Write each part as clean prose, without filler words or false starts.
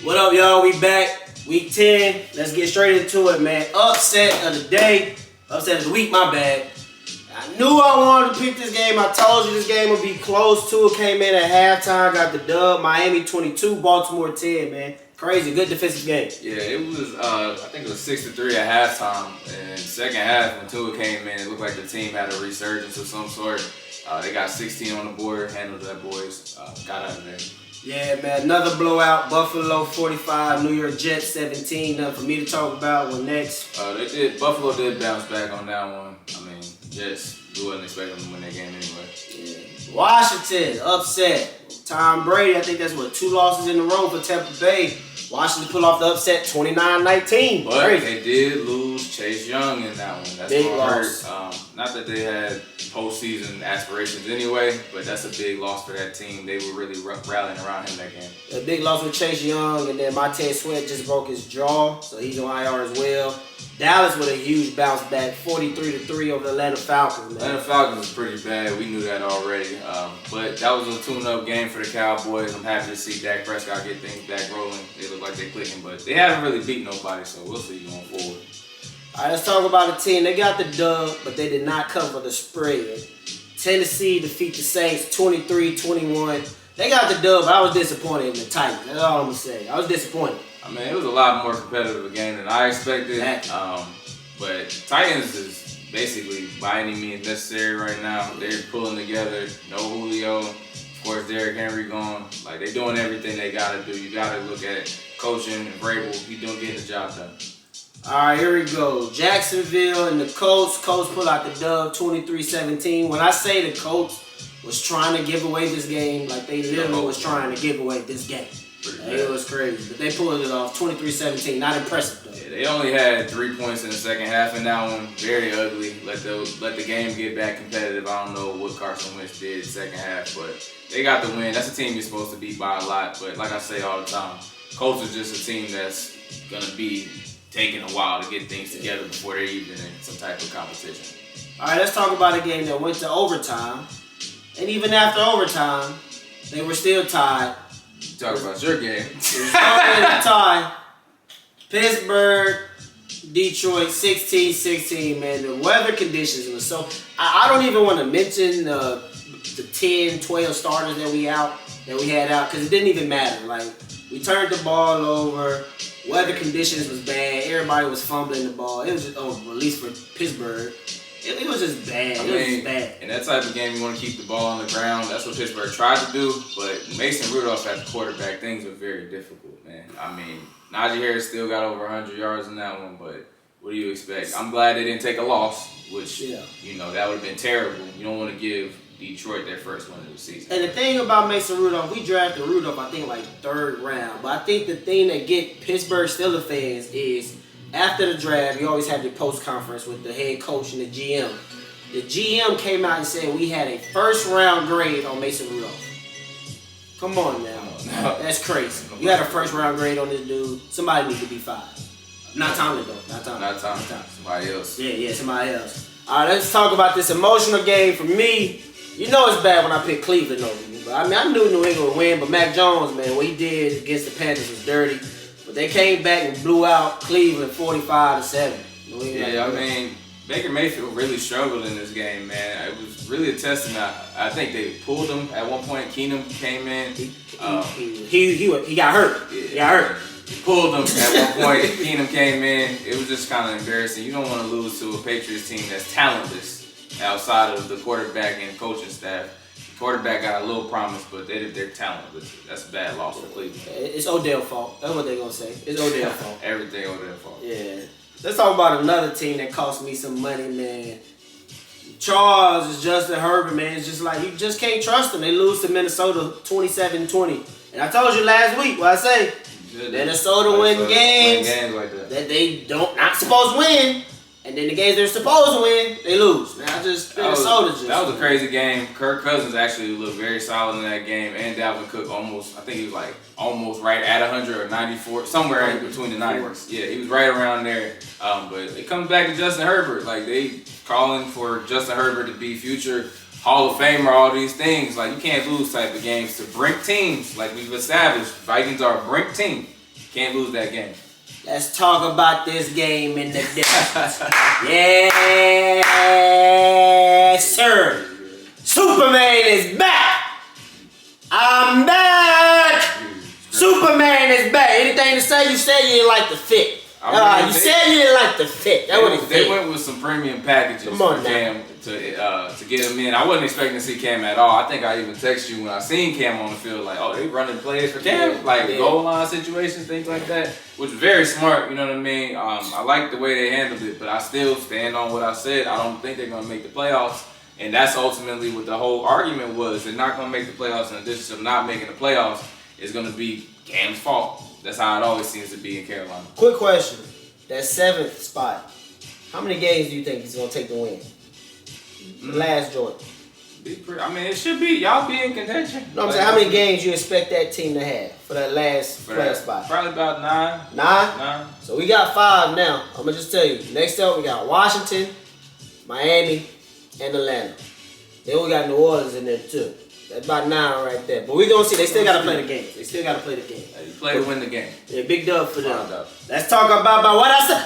What up, y'all? We back. Week 10. Let's get straight into it, man. Upset of the day. Upset of the week, my bad. I knew I wanted to pick this game. I told you this game would be close to it. Came in at halftime, got the dub. Miami 22, Baltimore 10, man. Crazy. Good defensive game. Yeah, it was, I think it was 6-3 at halftime. And second half, when Tua came in, it looked like the team had a resurgence of some sort. They got 16 on the board, handled that, boys. Got out of there. Yeah, man. Another blowout. Buffalo 45, New York Jets 17. Nothing for me to talk about. What next? Buffalo did bounce back on that one. I mean, Jets, we wasn't expecting them to win that game anyway. Yeah. Washington, upset. Tom Brady, I think that's 2 losses in a row for Tampa Bay. Washington pull off the upset 29-19. But Crazy. they did lose Chase Young in that one. That's big what loss. hurt. Not that they had postseason aspirations anyway, but that's a big loss for that team. They were really rallying around him that game. A big loss with Chase Young, and then Montez Sweat just broke his jaw, so he's on IR as well. Dallas with a huge bounce back, 43-3 over the Atlanta Falcons. Man. Atlanta Falcons is pretty bad. We knew that already. But that was a tune-up game for the Cowboys. I'm happy to see Dak Prescott get things back rolling. They look like they're clicking, but they haven't really beat nobody, so we'll see going forward. All right, let's talk about a team. They got the dub, but they did not cover the spread. Tennessee defeat the Saints 23-21. They got the dub, but I was disappointed in the Titans. That's all I'm going to say. I was disappointed. I mean, it was a lot more competitive a game than I expected. But Titans is basically by any means necessary right now. They're pulling together. No Julio. Of course, Derrick Henry gone. Like, they're doing everything they got to do. You got to look at coaching and Vrabel. He's getting the job done. All right, here we go. Jacksonville and the Colts. Colts pull out the dub 23-17. When I say the Colts was trying to give away this game, like they literally was trying to give away this game. It was crazy, but they pulled it off 23-17. Not impressive though. Yeah, they only had 3 points in the second half in that one. Very ugly. Let the game get back competitive. I don't know what Carson Wentz did in the second half, but they got the win. That's a team you're supposed to beat by a lot. But like I say all the time, Colts are just a team that's gonna be taking a while to get things together before they're even in some type of competition. All right, let's talk about a game that went to overtime, and even after overtime, they were still tied. Talk about your game. Tie. Pittsburgh, Detroit, 16-16, man. The weather conditions were so... I don't even want to mention the 10, 12 starters that we had out, because it didn't even matter. Like, we turned the ball over. Weather conditions was bad. Everybody was fumbling the ball. It was just, at least for Pittsburgh. It was just bad. It was just bad. In that type of game, you want to keep the ball on the ground. That's what Pittsburgh tried to do. But Mason Rudolph at the quarterback, things were very difficult, man. I mean, Najee Harris still got over 100 yards in that one, but what do you expect? I'm glad they didn't take a loss, which, that would have been terrible. You don't want to give Detroit their first win of the season. And the thing about Mason Rudolph, we drafted Rudolph, I think, like 3rd round. But I think the thing that get Pittsburgh Steelers fans is after the draft, you always have the post-conference with the head coach and the GM. The GM came out and said we had a 1st-round grade on Mason Rudolph. Come on now. That's crazy. You had a 1st-round grade on this dude. Somebody needs to be fired. Not Tomlin, though. Not Tomlin. Somebody else. Yeah, somebody else. All right, let's talk about this emotional game for me. You know it's bad when I pick Cleveland over you. But I mean, I knew New England would win, but Mac Jones, man, what he did against the Panthers was dirty. But they came back and blew out Cleveland 45-7. Yeah, I mean, Baker Mayfield really struggled in this game, man. It was really a testament. I think they pulled him at one point. Keenum came in. He got hurt. Yeah, he got hurt. Pulled him at one point. Keenum came in. It was just kind of embarrassing. You don't want to lose to a Patriots team that's talentless outside of the quarterback and coaching staff. The quarterback got a little promise, but they're talentless. That's a bad loss for Cleveland. It's Odell's fault. That's what they're going to say. It's Odell's fault. Everything Odell's fault. Yeah. Let's talk about another team that cost me some money, man. Charles is Justin Herbert, man. It's just like you just can't trust them. They lose to Minnesota 27-20. And I told you last week what I say. Minnesota win games like that they not supposed to win. And then the games they're supposed to win, they lose. Man, that was a crazy game. Kirk Cousins actually looked very solid in that game, and Dalvin Cook I think he was like almost right at 100 or 94, somewhere in between the 90s. Yeah, he was right around there. But it comes back to Justin Herbert. Like, they calling for Justin Herbert to be future Hall of Famer, all these things. Like, you can't lose type of games to brink teams. Like we've established, Vikings are a brink team. Can't lose that game. Let's talk about this game in the distance. Yes, sir. Superman is back. I'm back. Superman is back. Anything to say? You said you didn't like the fit. You said you didn't like the fit. They went with some premium packages for Cam to get him in. I wasn't expecting to see Cam at all. I think I even texted you when I seen Cam on the field, like, oh, they running plays for Cam, goal line situations, things like that, which is very smart. You know what I mean? I like the way they handled it, but I still stand on what I said. I don't think they're gonna make the playoffs, and that's ultimately what the whole argument was. They're not gonna make the playoffs, and in addition to not making the playoffs, it's gonna be Cam's fault. That's how it always seems to be in Carolina. Quick question. That 7th spot, how many games do you think he's going to take to win? Last Jordan. I mean, it should be. Y'all be in contention. No, I'm saying, how many games you expect that team to have for that last spot? Probably about 9. 9? So we got 5 now. I'm going to just tell you. Next up, we got Washington, Miami, and Atlanta. Then we got New Orleans in there, too. That's about 9 right there. But we're going to see. They still got to play the game. You play to win the game. Yeah, big dub for them. Let's talk about what I said.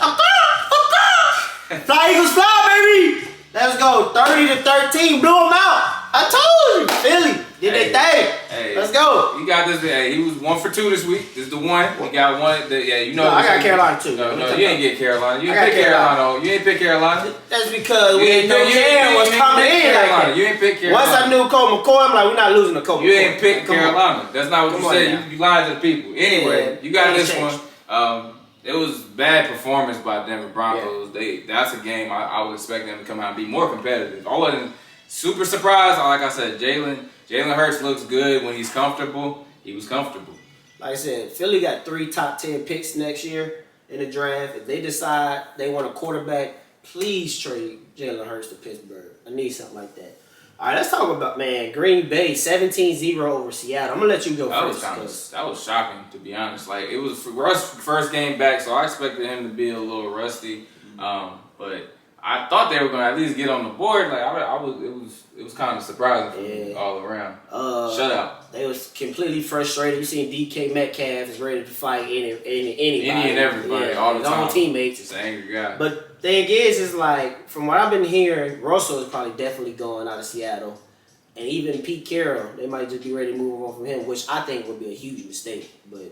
Fly Eagles fly, baby. Let's go. 30-13. Blew them out. I told you. Philly did they thing. Hey, let's go. You got this. Hey, he was 1 for 2 this week. This is the one. He got one. You know. No, I got Carolina too. No, you ain't get Carolina. You ain't pick Carolina. You ain't pick Carolina. That's because we didn't know Cam was coming in like that. You ain't pick Carolina. Once I knew Colt McCoy, I'm like, we're not losing to Colt McCoy. You ain't pick Carolina. That's not what you said. You lied to the people. Anyway, you got this one. It was bad performance by Denver Broncos. Yeah. That's a game I would expect them to come out and be more competitive. I wasn't super surprised. Like I said, Jalen Hurts looks good when he's comfortable. He was comfortable. Like I said, Philly got 3 top 10 picks next year in the draft. If they decide they want a quarterback, please trade Jalen Hurts to Pittsburgh. I need something like that. All right, let's talk about, Green Bay, 17-0 over Seattle. I'm going to let you go first. That was shocking, to be honest. Like, it was Russ' first game back, so I expected him to be a little rusty. But I thought they were going to at least get on the board. Like, it was kind of surprising for me all around. Shutout. They was completely frustrated. You seen DK Metcalf is ready to fight anybody. Any and everybody, all the time. His own teammates. Just an angry guy. But thing is like, from what I've been hearing, Russell is probably definitely going out of Seattle. And even Pete Carroll, they might just be ready to move on from him, which I think would be a huge mistake. But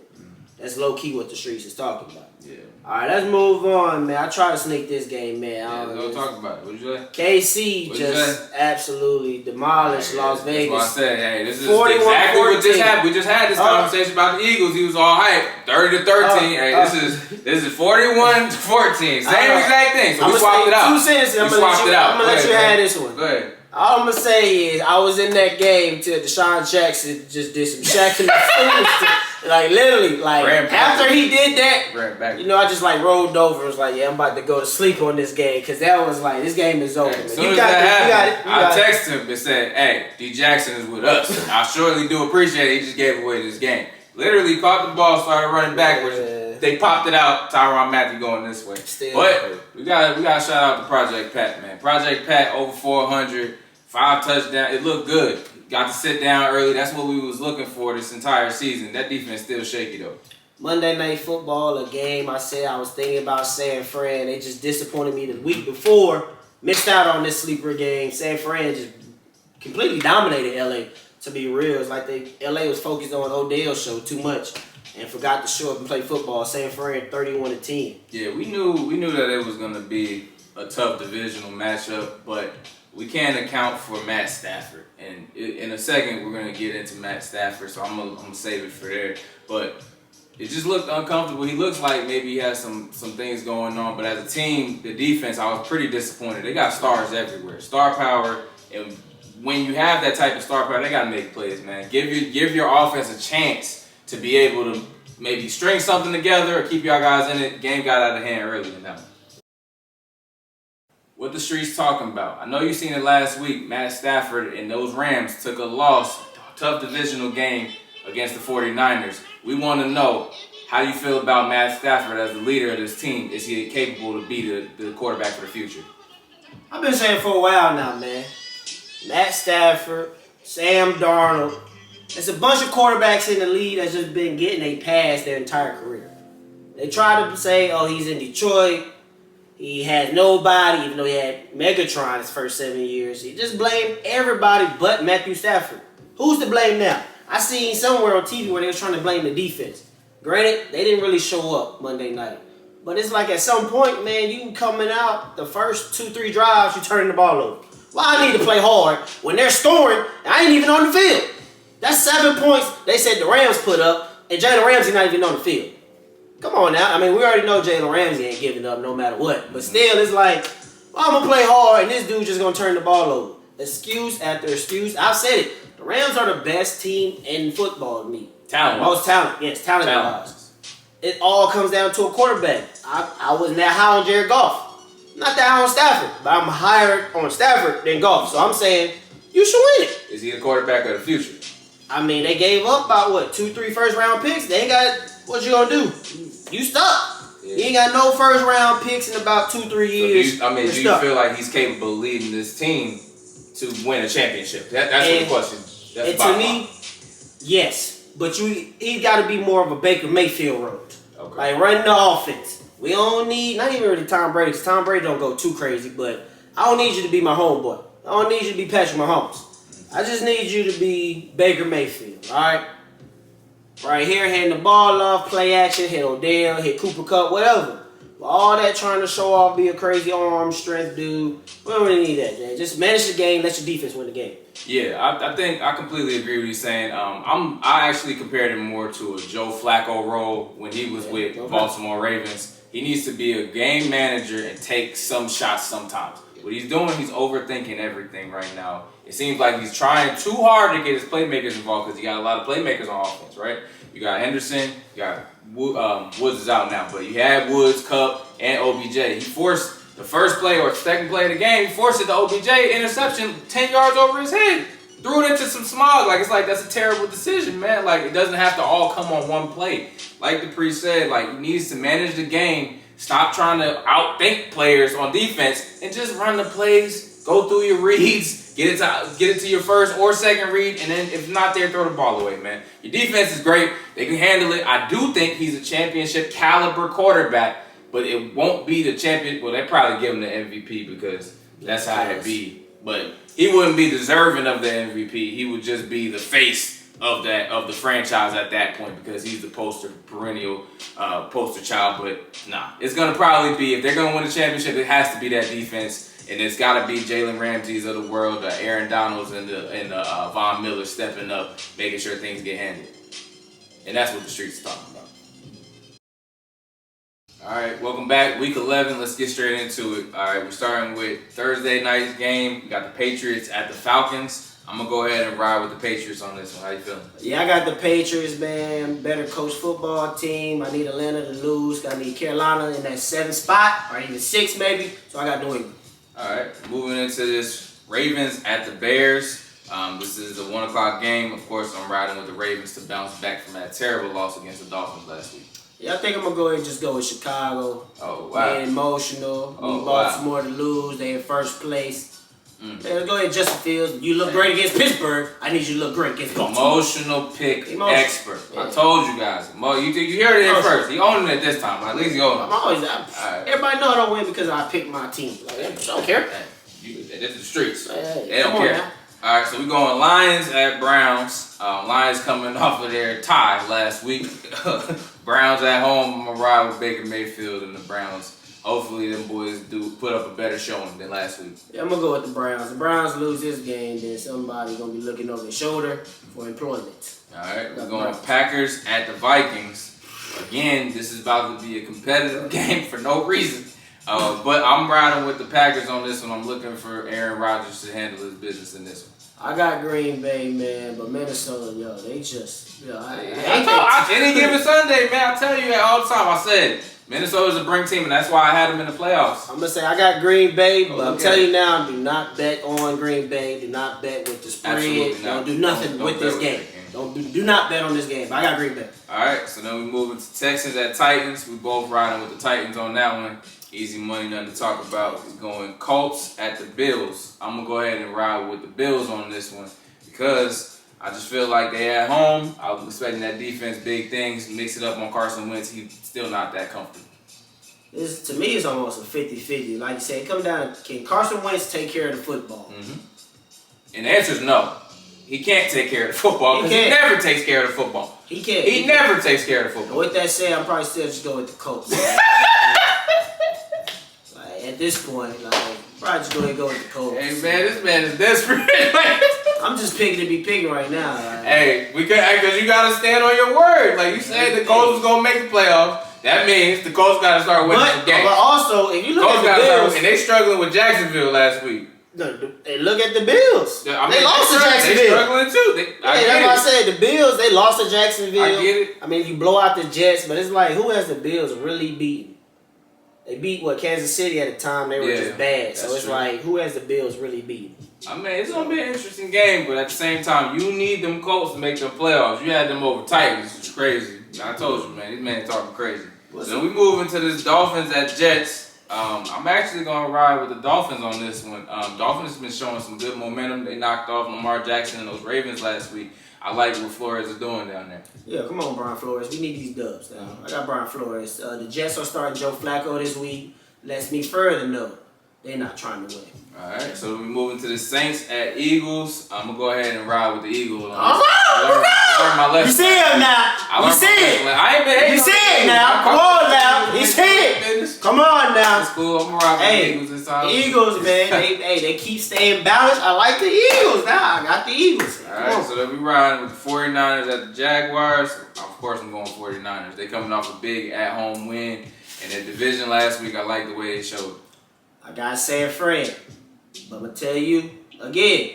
that's low-key what the streets is talking about. Yeah. All right, let's move on, man. I try to sneak this game, man. Don't talk about it. What'd you say? KC just absolutely demolished Las Vegas. That's what I said. Hey, this is exactly what just happened. We just had this conversation about the Eagles. He was all hype. 30-13. This is 41-14. Same exact thing. So we swapped it out. 2 sentences. I'm gonna let you have this one. Go ahead. All I'm gonna say is I was in that game till Deshaun Jackson just did some Shaq like literally, like after he did that, I just like rolled over. and was like, yeah, I'm about to go to sleep on this game because that was like, this game is over. As soon as that happened, I texted him and said, hey, D Jackson is with us. I surely do appreciate it. He just gave away this game. Literally caught the ball, started running backwards. They popped it out. Tyrann Mathieu going this way. But we got to shout out to Project Pat, man. Project Pat over 400. 5 touchdowns. It looked good. Got to sit down early. That's what we was looking for this entire season. That defense still shaky though. Monday Night Football, a game I said I was thinking about San Fran. They just disappointed me the week before. Missed out on this sleeper game. San Fran just completely dominated LA. To be real, it's like LA was focused on Odell's show too much and forgot to show up and play football. San Fran 31-10. Yeah, we knew that it was gonna be a tough divisional matchup, but we can't account for Matt Stafford. And in a second, we're going to get into Matt Stafford, so I'm gonna save it for there. But it just looked uncomfortable. He looks like maybe he has some things going on. But as a team, the defense, I was pretty disappointed. They got stars everywhere. Star power. And when you have that type of star power, they got to make plays, man. Give your offense a chance to be able to maybe string something together or keep y'all guys in it. Game got out of hand early in that one. What the streets talking about? I know you seen it last week. Matt Stafford and those Rams took a loss, tough divisional game against the 49ers. We want to know, how do you feel about Matt Stafford as the leader of this team? Is he capable to be the quarterback for the future? I've been saying for a while now, man. Matt Stafford, Sam Darnold. There's a bunch of quarterbacks in the league that's just been getting a pass their entire career. They try to say, oh, he's in Detroit. He has nobody, even though he had Megatron his first 7 years. He just blamed everybody but Matthew Stafford. Who's to blame now? I seen somewhere on TV where they was trying to blame the defense. Granted, they didn't really show up Monday night. But it's like at some point, man, you coming out the first 2-3 drives, you turning the ball over. Well, I need to play hard when they're scoring, and I ain't even on the field. That's 7 points they said the Rams put up, and Jalen Ramsey not even on the field. Come on now. I mean, we already know Jalen Ramsey ain't giving up no matter what. But still, it's like, well, I'm going to play hard, and this dude just going to turn the ball over. Excuse after excuse. I've said it. The Rams are the best team in football to me. Talent. Most talent. Yes, talent-wise. It all comes down to a quarterback. I wasn't that high on Jared Goff. Not that high on Stafford, but I'm higher on Stafford than Goff. So I'm saying you should win it. Is he the quarterback of the future? I mean, they gave up about, 2-3 first-round picks. They ain't got what you going to do. You stuck. Yeah. You ain't got no first-round picks in about 2-3 years. So do you feel like he's capable of leading this team to win a championship? That's the question. That's to me, yes. But he's got to be more of a Baker Mayfield road. Okay. Like running the offense. We don't need, not even really Tom Brady, because Tom Brady don't go too crazy, but I don't need you to be my homeboy. I don't need you to be Patrick Mahomes. I just need you to be Baker Mayfield, all right? Right here, hand the ball off, play action, hit Odell, hit Cooper Kupp, whatever. But all that trying to show off, be a crazy arm strength dude, we don't really need that, man. Just manage the game, let your defense win the game. Yeah, I think I completely agree with you saying. I actually compared him more to a Joe Flacco role when he was with Baltimore Ravens. He needs to be a game manager and take some shots sometimes. What he's doing, he's overthinking everything right now. It seems like he's trying too hard to get his playmakers involved because you got a lot of playmakers on offense, right? You got Henderson, you got Woods is out now, but you had Woods, Kupp, and OBJ. He forced the first play or second play of the game, he forced it to OBJ, interception 10 yards over his head. Threw it into some smog. Like, it's like, that's a terrible decision, man. Like, it doesn't have to all come on one play. Like the priest said, like, he needs to manage the game. Stop trying to outthink players on defense and just run the plays, go through your reads, get it to your first or second read, and then if not there, throw the ball away, man. Your defense is great. They can handle it. I do think he's a championship caliber quarterback, but it won't be the champion. Well, they probably give him the MVP because that's how it be. But he wouldn't be deserving of the MVP. He would just be the face of the franchise at that point because he's the perennial poster child. But nah, it's gonna probably be, if they're gonna win a championship, it has to be that defense, and it's got to be Jalen Ramsey's of the world, Aaron Donalds, and the Von Miller stepping up, making sure things get handled. And that's what the streets are talking about. All right, welcome back. Week 11. Let's get straight into it. All right, we're starting with Thursday night's game. We got the Patriots at the Falcons. I'm going to go ahead and ride with the Patriots on this one. How you feeling? Yeah, I got the Patriots, man. Better coach football team. I need Atlanta to lose. I need Carolina in that 7th spot, or even 6 maybe. So I got New England. All right, moving into this, Ravens at the Bears. This is a 1 o'clock game. Of course, I'm riding with the Ravens to bounce back from that terrible loss against the Dolphins last week. Yeah, I think I'm going to go ahead and just go with Chicago. Oh, wow. They're emotional. Need Baltimore to lose. They're in first place. Man, let's go ahead, Justin Fields. You look great against Pittsburgh. I need you to look great against Baltimore. Emotional pick expert. Yeah. I told you guys. You heard it in first. He owned it this time. At least he owned it. Everybody know I don't win because I picked my team. Like, I don't care. This is the streets. Hey, they don't care. All right, so we're going Lions at Browns. Lions coming off of their tie last week. Browns at home. I'm going to ride with Baker Mayfield and the Browns. Hopefully them boys do put up a better showing than last week. Yeah, I'm going to go with the Browns. The Browns lose this game, then somebody's going to be looking over their shoulder for employment. All right, we're going Packers at the Vikings. Again, this is about to be a competitive game for no reason. But I'm riding with the Packers on this one. I'm looking for Aaron Rodgers to handle his business in this one. I got Green Bay, man, but Minnesota, they just, any given Sunday, man, I tell you that all the time. I said Minnesota's a bring team, and that's why I had them in the playoffs. I'm going to say I got Green Bay, but I'm telling you now, do not bet on Green Bay. Do not bet with the spread. Don't do nothing with this game. Do not bet on this game. But I got Green Bay. All right, so then we move into Texans at Titans. We both riding with the Titans on that one. Easy money, nothing to talk about. We're going Colts at the Bills. I'm going to go ahead and ride with the Bills on this one because I just feel like they at home. I was expecting that defense, big things, mix it up on Carson Wentz. He's still not that comfortable. To me, it's almost a 50-50. Like you said, it comes down to, can Carson Wentz take care of the football? Mm-hmm. And the answer is no. He can't take care of the football because he never takes care of the football. He can't. He never takes care of the football. With that said, I'm probably still just going with the Colts. Like, at this point, probably just going to go with the Colts. Hey, man, this man is desperate. I'm just picking to be picking right now. Hey, because you got to stand on your word. Like you said, the Colts was going to make the playoffs. That means the Colts got to start winning some games. But also, if you look at the Bills, and they struggling with Jacksonville last week. They look at the Bills. They lost to Jacksonville. They struggling too. That's why I said the Bills. They lost to Jacksonville. I get it. I mean, you blow out the Jets, but it's like, who has the Bills really beaten? They beat Kansas City at the time. They were just bad. So it's true. Like, who has the Bills really beaten? I mean, it's gonna be an interesting game, but at the same time, you need them Colts to make them playoffs. You had them over Titans, which is crazy. I told you, man, this man talking crazy. So we move into this Dolphins at Jets. I'm actually going to ride with the Dolphins on this one. Dolphins have been showing some good momentum. They knocked off Lamar Jackson and those Ravens last week. I like what Flores is doing down there. Yeah, come on, Brian Flores. We need these dubs now. I got Brian Flores. The Jets are starting Joe Flacco this week. Lets me further know they're not trying to win. All right, so we move into the Saints at Eagles. I'm going to go ahead and ride with the Eagles. All right. You see him now. You see it. You see it now. Come on now. You see it. Come on now. It's cool. I'm going to ride with the Eagles this time. Eagles, man. They keep staying balanced. I like the Eagles now. I got the Eagles. All right, so then we riding with the 49ers at the Jaguars. Of course, I'm going 49ers. They coming off a big at-home win. In the division last week, I like the way they showed. I got to say it, Fred. But I'm going to tell you, again,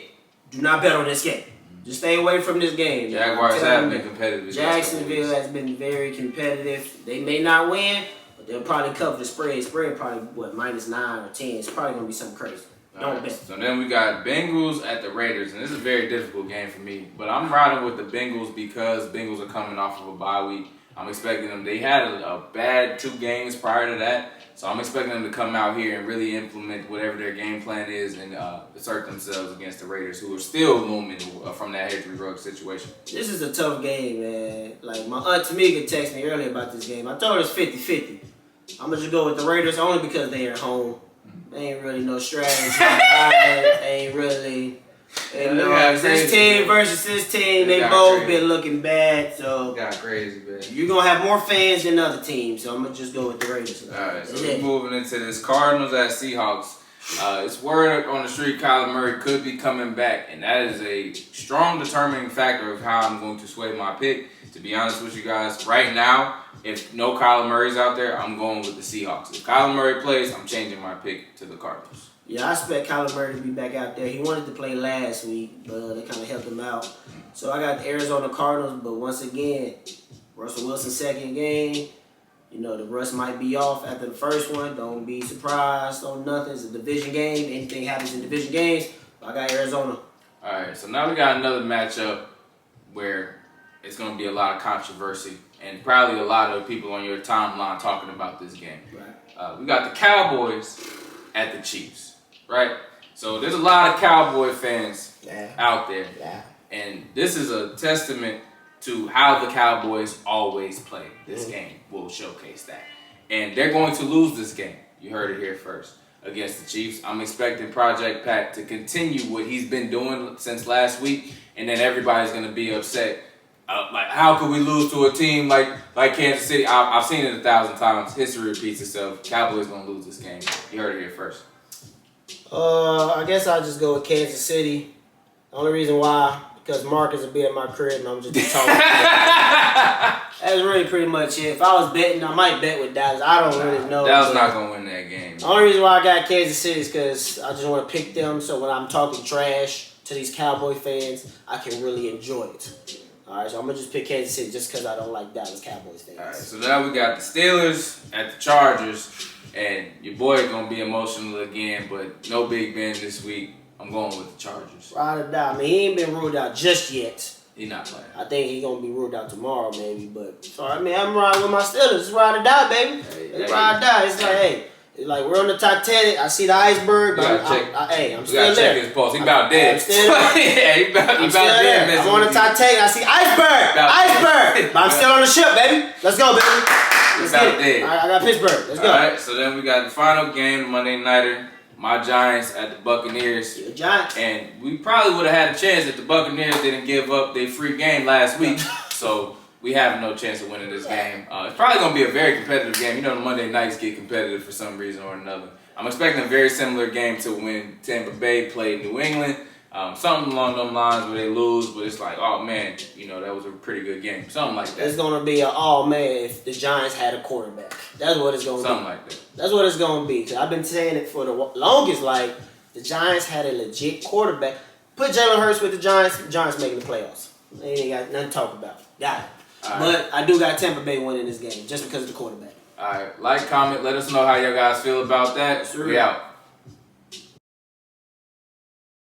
do not bet on this game. Just stay away from this game. Jaguars have been competitive. Jacksonville has been very competitive. They may not win, but they'll probably cover the spread. Spread probably, -9 or 10. It's probably going to be something crazy. Don't bet. So then we got Bengals at the Raiders, and this is a very difficult game for me. But I'm riding with the Bengals because Bengals are coming off of a bye week. I'm expecting them. They had a bad 2 games prior to that. So I'm expecting them to come out here and really implement whatever their game plan is and assert themselves against the Raiders, who are still looming from that Henry Ruggs situation. This is a tough game, man. Like, my Aunt Tamika texted me earlier about this game. I told her it's 50-50. I'm going to just go with the Raiders only because they are at home. They ain't really no strategy. Ain't really... This team versus this team, they both been looking bad, so got crazy, man. You're gonna have more fans than other teams, so I'm gonna just go with the Raiders. Alright, so we're moving into this Cardinals at Seahawks. It's word on the street Kyler Murray could be coming back, and that is a strong determining factor of how I'm going to sway my pick. To be honest with you guys, right now, if no Kyler Murray's out there, I'm going with the Seahawks. If Kyler Murray plays, I'm changing my pick to the Cardinals. Yeah, I expect Kyler Murray to be back out there. He wanted to play last week, but they kind of helped him out. So I got the Arizona Cardinals, but once again, Russell Wilson's second game. You know, the rust might be off after the first one. Don't be surprised on nothing. It's a division game. Anything happens in division games. I got Arizona. All right, so now we got another matchup where it's going to be a lot of controversy and probably a lot of people on your timeline talking about this game. Right. We got the Cowboys at the Chiefs. Right? So there's a lot of Cowboy fans out there. Yeah. And this is a testament to how the Cowboys always play. This game will showcase that. And they're going to lose this game. You heard it here first. Against the Chiefs. I'm expecting Project Pat to continue what he's been doing since last week. And then everybody's going to be upset. Like, how could we lose to a team like Kansas City? I've seen it 1,000 times. History repeats itself. Cowboys going to lose this game. You heard it here first. I guess I'll just go with Kansas City. The only reason why, because Marcus will be at my crib and I'm just talking. That's really pretty much it. If I was betting, I might bet with Dallas. I don't really know. Dallas not going to win that game. The only reason why I got Kansas City is because I just want to pick them so when I'm talking trash to these Cowboy fans, I can really enjoy it. All right, so I'm going to just pick Kansas City just because I don't like Dallas Cowboys fans. All right, so now we got the Steelers at the Chargers. And your boy is going to be emotional again, but no Big Ben this week. I'm going with the Chargers. Ride or die. I mean, he ain't been ruled out just yet. He not playing. I think he's going to be ruled out tomorrow, maybe. But, sorry, I mean, I'm riding with my Steelers. It's ride or die, baby. It's ride or die. It's like, hey, Like we're on the Titanic. I see the iceberg, but I'm still there. Check his pulse. He about dead. I'm still there. Yeah, he about dead. I'm on the Titanic. I see iceberg. But I'm still on the ship, baby. Let's go, baby. Let's get it. I got Pittsburgh. Let's go. All right. So then we got the final game, Monday nighter. My Giants at the Buccaneers. The Giants. And we probably would have had a chance if the Buccaneers didn't give up their free game last week. So we have no chance of winning this game. It's probably going to be a very competitive game. You know, the Monday nights get competitive for some reason or another. I'm expecting a very similar game to when Tampa Bay played New England. Something along those lines where they lose, but it's like, oh man, you know, that was a pretty good game. Something like that. It's going to be oh man, if the Giants had a quarterback. That's what it's going to be. Something like that. That's what it's going to be. Cause I've been saying it for the longest, like, the Giants had a legit quarterback. Put Jalen Hurts with the Giants making the playoffs. They ain't got nothing to talk about. Got it. Right. But I do got Tampa Bay winning this game just because of the quarterback. All right. Like, comment, let us know how y'all guys feel about that. We out.